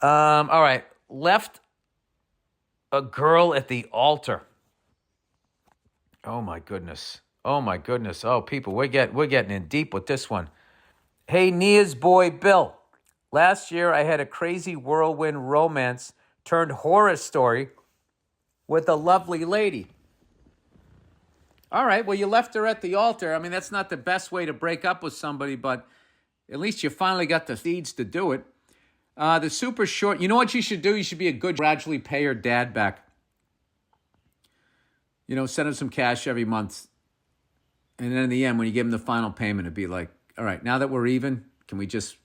All right. Left a girl at the altar. Oh my goodness. Oh my goodness. Oh, people, we're getting in deep with this one. Hey, Nia's boy Bill. Last year I had a crazy whirlwind romance turned horror story with a lovely lady. All right, well, you left her at the altar. I mean, that's not the best way to break up with somebody, but at least you finally got the deeds to do it. The super short, you know what you should do? You should be a good, gradually pay your dad back. You know, send him some cash every month. And then in the end, when you give him the final payment, it'd be like, all right, now that we're even, can we just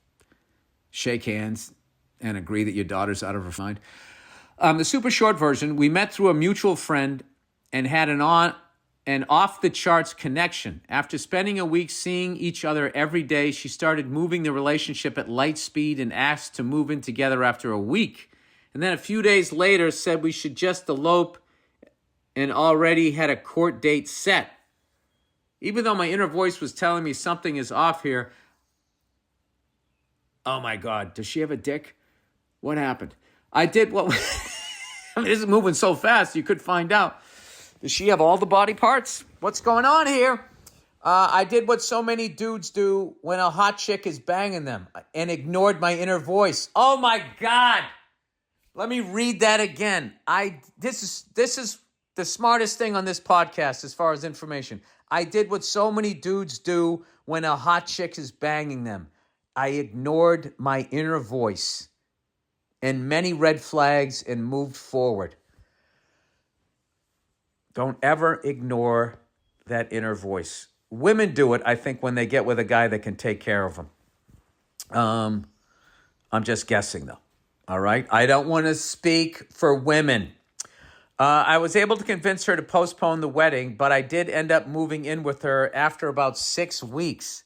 shake hands and agree that your daughter's out of her mind? The super short version, we met through a mutual friend and had an off-the-charts connection. After spending a week seeing each other every day, she started moving the relationship at light speed and asked to move in together after a week. And then a few days later said we should just elope and already had a court date set. Even though my inner voice was telling me something is off here. Oh my God, does she have a dick? What happened? I did what... I mean, this is moving so fast, you could find out. Does she have all the body parts? What's going on here? I did what so many dudes do when a hot chick is banging them and ignored my inner voice. Oh my God. Let me read that again. This is the smartest thing on this podcast as far as information. I did what so many dudes do when a hot chick is banging them. I ignored my inner voice and many red flags and moved forward. Don't ever ignore that inner voice. Women do it, I think, when they get with a guy that can take care of them. I'm just guessing, though. All right? I don't want to speak for women. I was able to convince her to postpone the wedding, but I did end up moving in with her after about 6 weeks.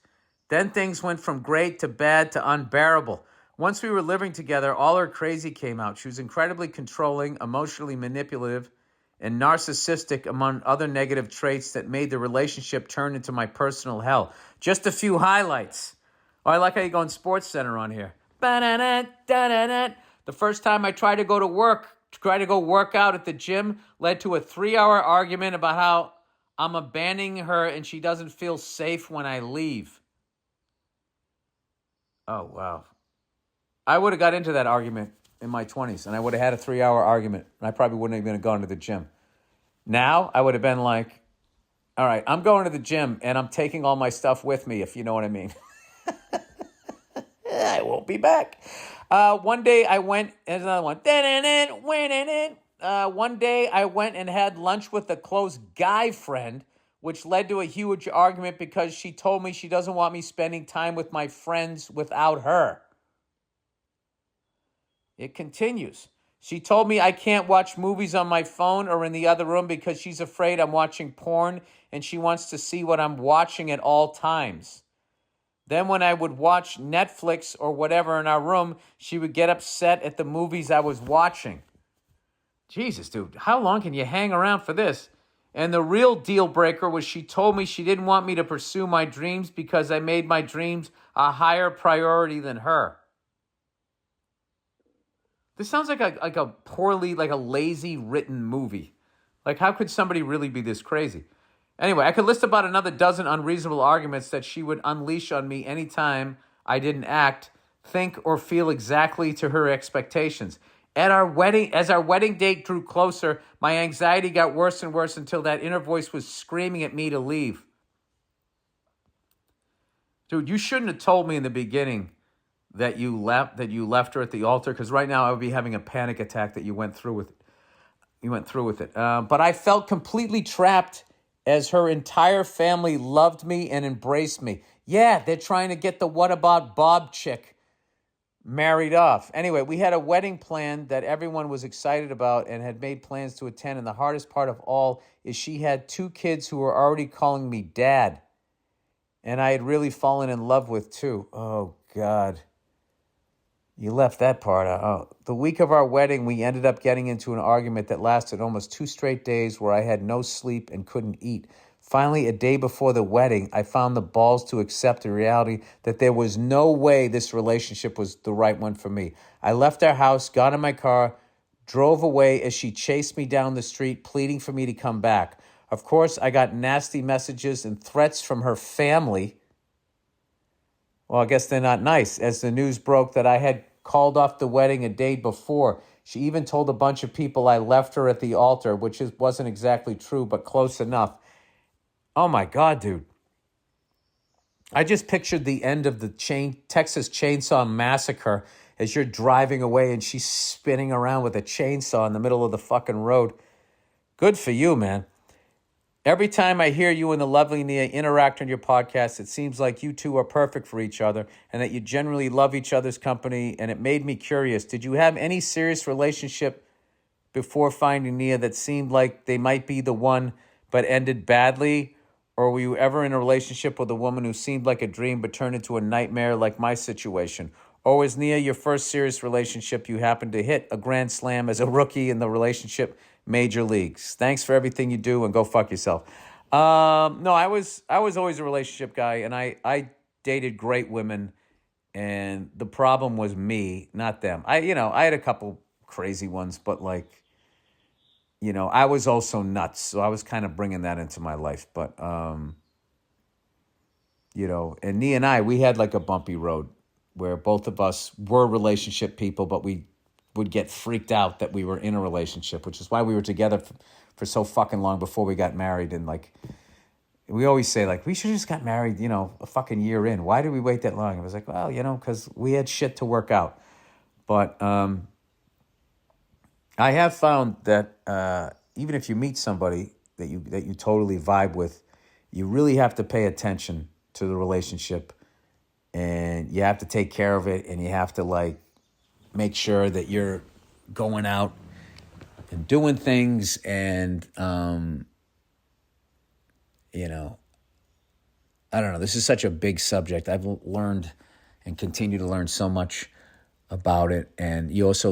Then things went from great to bad to unbearable. Once we were living together, all her crazy came out. She was incredibly controlling, emotionally manipulative, and narcissistic, among other negative traits that made the relationship turn into my personal hell. Just a few highlights. Oh, I like how you go on Sports Center on here. The first time I tried to go work out at the gym, led to a 3-hour argument about how I'm abandoning her and she doesn't feel safe when I leave. Oh, wow. I would have got into that argument in my 20s, and I would have had a 3-hour argument, and I probably wouldn't have even gone to the gym. Now, I would have been like, all right, I'm going to the gym, and I'm taking all my stuff with me, if you know what I mean. I won't be back. One day I went, there's another one. One day I went and had lunch with a close guy friend, which led to a huge argument because she told me she doesn't want me spending time with my friends without her. It continues. She told me I can't watch movies on my phone or in the other room because she's afraid I'm watching porn and she wants to see what I'm watching at all times. Then when I would watch Netflix or whatever in our room, she would get upset at the movies I was watching. Jesus, dude, how long can you hang around for this? And the real deal breaker was she told me she didn't want me to pursue my dreams because I made my dreams a higher priority than her. This sounds like a poorly, like a lazy written movie. Like, how could somebody really be this crazy? Anyway, I could list about another dozen unreasonable arguments that she would unleash on me anytime I didn't act, think, or feel exactly to her expectations. As our wedding date drew closer, my anxiety got worse and worse until that inner voice was screaming at me to leave. Dude, you shouldn't have told me in the beginning that you left her at the altar, because right now I would be having a panic attack that you went through with it. But I felt completely trapped as her entire family loved me and embraced me. Yeah, they're trying to get the what about Bob chick married off. Anyway, we had a wedding plan that everyone was excited about and had made plans to attend. And the hardest part of all is she had 2 kids who were already calling me dad. And I had really fallen in love with too. Oh, God. You left that part out. Oh. The week of our wedding, we ended up getting into an argument that lasted almost 2 straight days where I had no sleep and couldn't eat. Finally, a day before the wedding, I found the balls to accept the reality that there was no way this relationship was the right one for me. I left our house, got in my car, drove away as she chased me down the street, pleading for me to come back. Of course, I got nasty messages and threats from her family. Well, I guess they're not nice. As the news broke that I had called off the wedding a day before, she even told a bunch of people I left her at the altar, which wasn't exactly true, but close enough. Oh my God, dude. I just pictured the end of the Texas Chainsaw Massacre as you're driving away and she's spinning around with a chainsaw in the middle of the fucking road. Good for you, man. Every time I hear you and the lovely Nia interact on your podcast, it seems like you two are perfect for each other and that you generally love each other's company, and it made me curious. Did you have any serious relationship before finding Nia that seemed like they might be the one but ended badly? Or were you ever in a relationship with a woman who seemed like a dream but turned into a nightmare like my situation? Or was Nia your first serious relationship you happened to hit a grand slam as a rookie in the relationship major leagues? Thanks for everything you do and go fuck yourself. No, I was always a relationship guy, and I dated great women, and the problem was me, not them. I had a couple crazy ones, but I was also nuts, so I was kind of bringing that into my life. But, and Nia and I, we had like a bumpy road where both of us were relationship people, but we would get freaked out that we were in a relationship, which is why we were together for so fucking long before we got married. And we always say we should have just got married, a fucking year in. Why did we wait that long? It was well, because we had shit to work out. But, I have found that even if you meet somebody that you totally vibe with, you really have to pay attention to the relationship, and you have to take care of it, and you have to make sure that you're going out and doing things, and I don't know. This is such a big subject. I've learned and continue to learn so much about it, and you also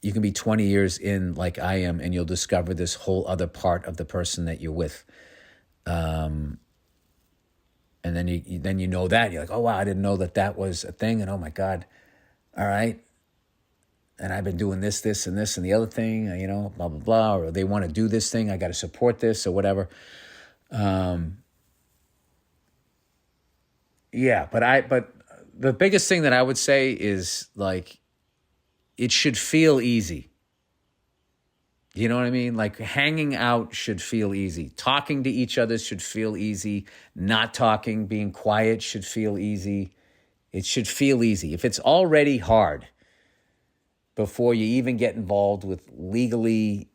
you can be 20 years in like I am, and you'll discover this whole other part of the person that you're with. And then you know that. You're like, oh, wow, I didn't know that was a thing. And oh, my God, all right. And I've been doing this, and this, and the other thing, blah, blah, blah. Or they want to do this thing. I got to support this or whatever. Yeah, but the biggest thing that I would say is it should feel easy. You know what I mean? Hanging out should feel easy. Talking to each other should feel easy. Not talking, being quiet should feel easy. It should feel easy. If it's already hard before you even get involved with legally,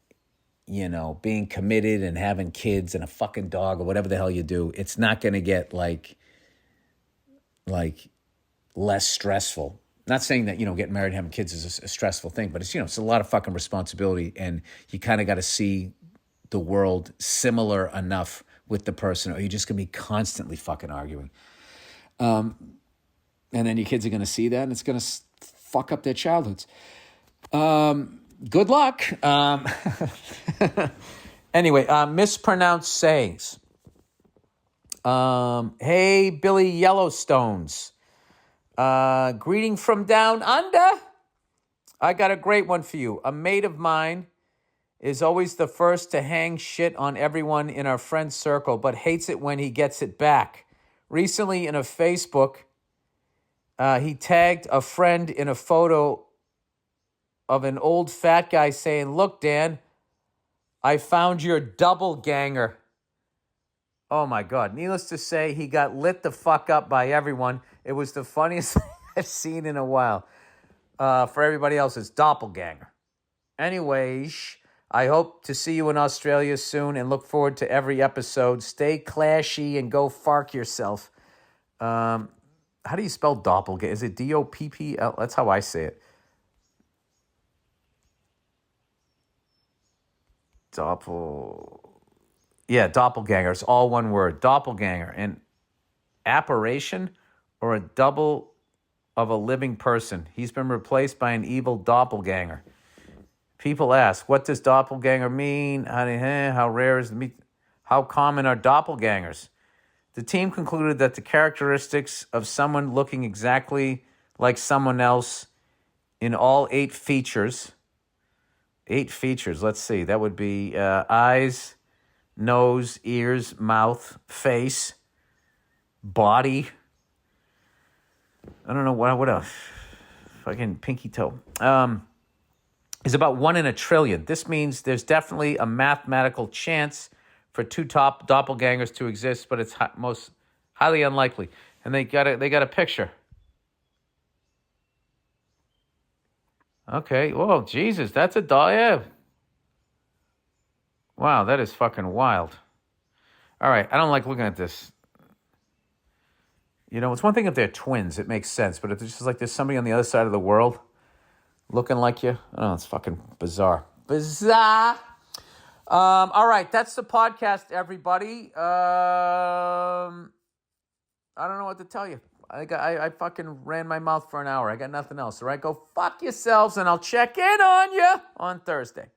being committed and having kids and a fucking dog or whatever the hell you do, it's not going to get less stressful. Not saying that, getting married and having kids is a stressful thing, but it's a lot of fucking responsibility, and you kind of got to see the world similar enough with the person, or you're just going to be constantly fucking arguing. And then your kids are going to see that, and it's going to fuck up their childhoods. Good luck. Anyway, mispronounced sayings. Hey, Billy Yellowstones. Greeting from down under. I got a great one for you. A mate of mine is always the first to hang shit on everyone in our friend circle, but hates it when he gets it back. Recently in a Facebook, he tagged a friend in a photo of an old fat guy saying, "Look, Dan, I found your doppelganger." Oh, my God. Needless to say, he got lit the fuck up by everyone. It was the funniest thing I've seen in a while. For everybody else, it's doppelganger. Anyways, I hope to see you in Australia soon and look forward to every episode. Stay clashy and go fark yourself. How do you spell doppelganger? Is it D-O-P-P-L? That's how I say it. Yeah, doppelganger. It's all one word. Doppelganger. An apparition or a double of a living person. He's been replaced by an evil doppelganger. People ask, what does doppelganger mean? How rare is the meat? How common are doppelgangers? The team concluded that the characteristics of someone looking exactly like someone else in all 8 features. 8 features, let's see. That would be eyes, nose, ears, mouth, face, body. I don't know what else. Fucking pinky toe. Is about 1 in a trillion. This means there's definitely a mathematical chance for 2 top doppelgangers to exist, but it's most highly unlikely. And they got a picture. Okay. Whoa, Jesus, that's a doll. Yeah. Wow, that is fucking wild. All right, I don't like looking at this. You know, it's one thing if they're twins, it makes sense. But if it's just like there's somebody on the other side of the world looking like you, oh, it's fucking bizarre. Bizarre. All right, that's the podcast, everybody. I don't know what to tell you. I fucking ran my mouth for an hour. I got nothing else. All right, go fuck yourselves, and I'll check in on you on Thursday.